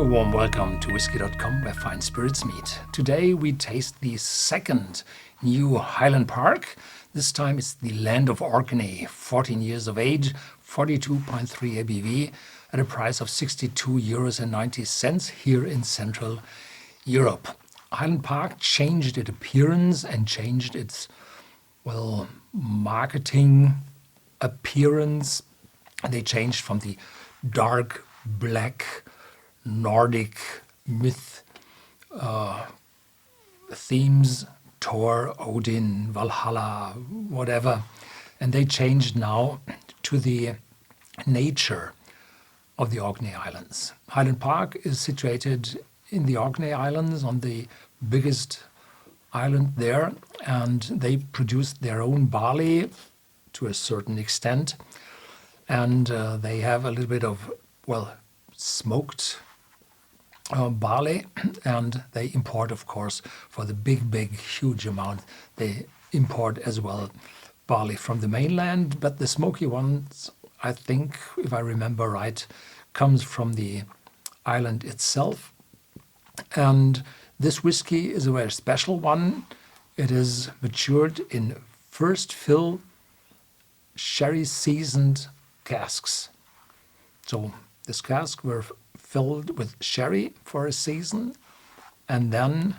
warm welcome to Whisky.com, where fine spirits meet. Today we taste the second new Highland Park. This time it's the Land of Orkney, 14 years of age, 42.3 ABV, at a price of €62.90 here in Central Europe. Highland Park changed its appearance and changed its, marketing appearance. They changed from the dark black Nordic myth themes, Thor, Odin, Valhalla, whatever, and they changed now to the nature of the Orkney Islands. Highland Park is situated in the Orkney Islands, on the biggest island there, and they produce their own barley to a certain extent, and they have a little bit of, smoked barley, and they import, of course, for the big, huge amount. They import as well barley from the mainland, but the smoky ones, I think, if I remember right, comes from the island itself. And this whiskey is a very special one. It is matured in first fill sherry seasoned casks. So this cask were filled with sherry for a season, and then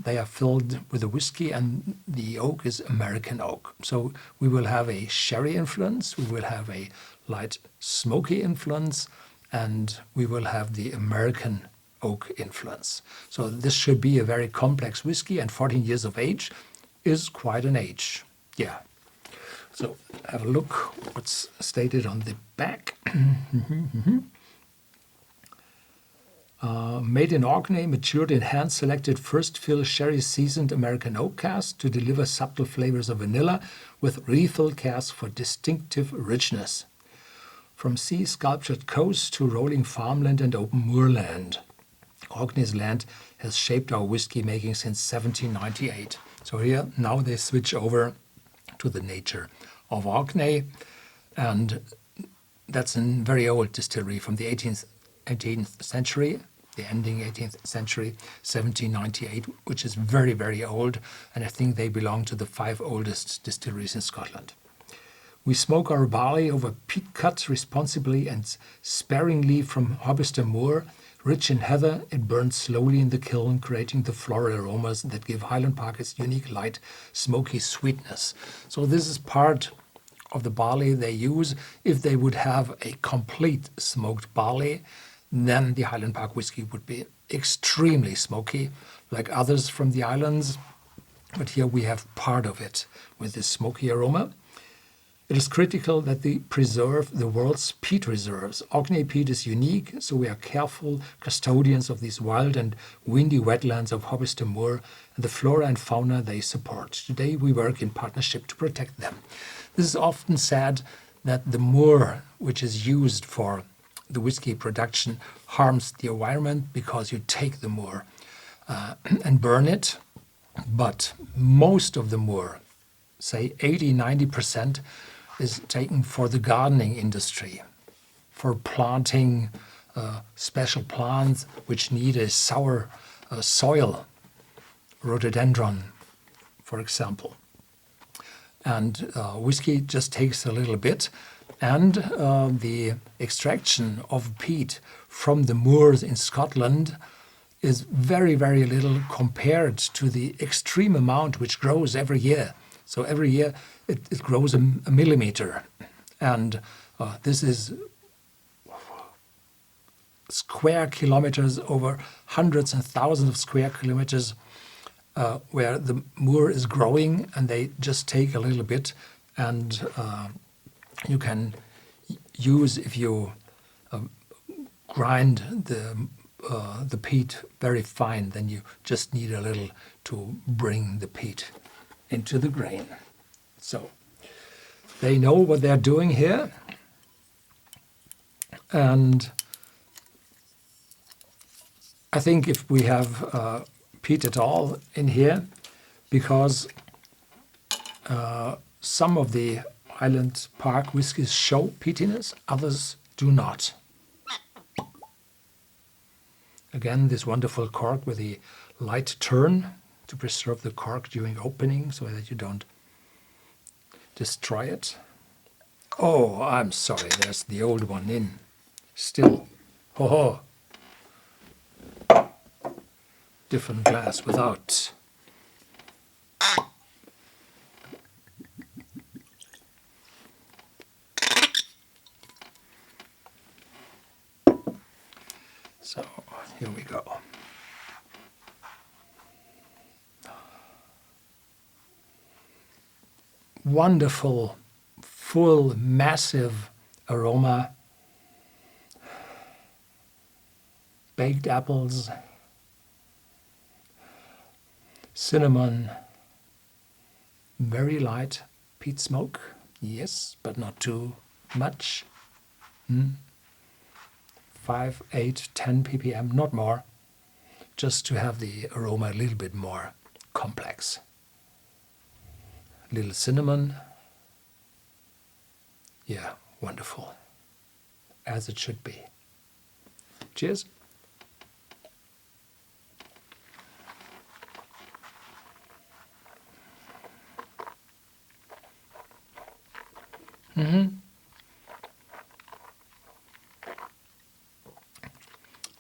they are filled with a whiskey, and the oak is American oak. So we will have a sherry influence, we will have a light smoky influence, and we will have the American oak influence. So this should be a very complex whiskey, and 14 years of age is quite an age. Yeah. So have a look what's stated on the back. Made in Orkney, matured in hand-selected first-fill sherry-seasoned American oak cask to deliver subtle flavors of vanilla with refill casks for distinctive richness. From sea-sculptured coast to rolling farmland and open moorland, Orkney's land has shaped our whiskey making since 1798. So here, now they switch over to the nature of Orkney, and that's a very old distillery from the 18th century, the ending 18th century, 1798, which is very, very old, and I think they belong to the 5 oldest distilleries in Scotland. We smoke our barley over peat cuts responsibly and sparingly from Hobbister Moor. Rich in heather, it burns slowly in the kiln, creating the floral aromas that give Highland Park its unique light, smoky sweetness. So this is part of the barley they use. If they would have a complete smoked barley, then the Highland Park whiskey would be extremely smoky, like others from the islands. But here we have part of it with this smoky aroma. It is critical that they preserve the world's peat reserves. Orkney peat is unique, so we are careful custodians of these wild and windy wetlands of Hobbister Moor and the flora and fauna they support. Today we work in partnership to protect them. This is often said that the moor, which is used for the whiskey production, harms the environment because you take the moor and burn it. But most of the moor, say 80-90%, is taken for the gardening industry, for planting special plants which need a sour soil, rhododendron, for example. And whiskey just takes a little bit, and the extraction of peat from the moors in Scotland is very, very little compared to the extreme amount which grows every year. So every year it grows a millimeter, and this is square kilometers, over hundreds and thousands of square kilometers, where the moor is growing, and they just take a little bit, and you can use, if you grind the peat very fine, then you just need a little to bring the peat into the grain. So they know what they're doing here, and I think if we have peat at all in here, because some of the Highland Park whiskies show peatiness, others do not. Again, this wonderful cork with the light turn to preserve the cork during opening so that you don't destroy it. Oh, I'm sorry, there's the old one in. Still. Ho ho. Different glass without. So, here we go. Wonderful, full, massive aroma. Baked apples, cinnamon, very light peat smoke, yes, but not too much. 5, 8, 10 ppm, not more, just to have the aroma a little bit more complex. Little cinnamon, yeah, wonderful, as it should be. Cheers.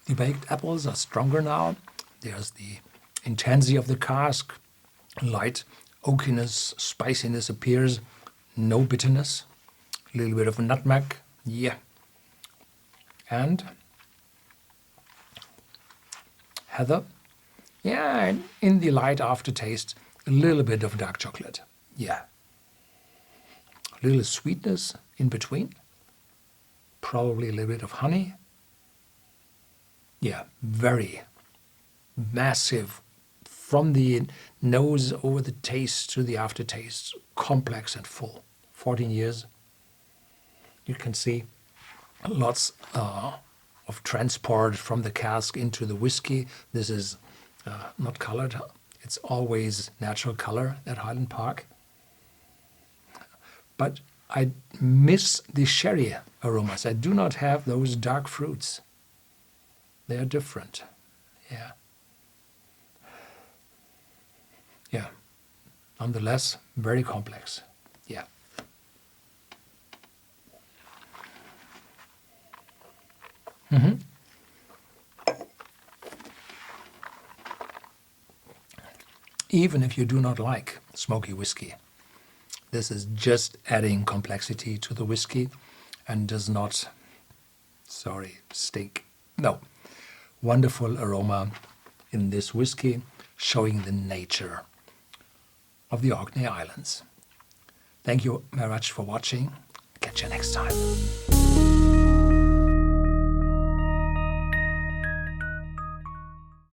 The baked apples are stronger now. There's the intensity of the cask, light oakiness, spiciness appears, no bitterness, a little bit of nutmeg, yeah. And heather, yeah, and in the light aftertaste, a little bit of dark chocolate, yeah. A little sweetness in between, probably a little bit of honey. Yeah, very massive, from the nose over the taste to the aftertaste, complex and full. 14 years. You can see lots of transport from the cask into the whiskey. This is not colored. It's always natural color at Highland Park. But I miss the sherry aromas. I do not have those dark fruits. They are different. Yeah. Yeah. Nonetheless, very complex. Yeah. Even if you do not like smoky whiskey, this is just adding complexity to the whiskey and does not, stink. No. Wonderful aroma in this whiskey, showing the nature of the Orkney Islands. Thank you very much for watching. Catch you next time.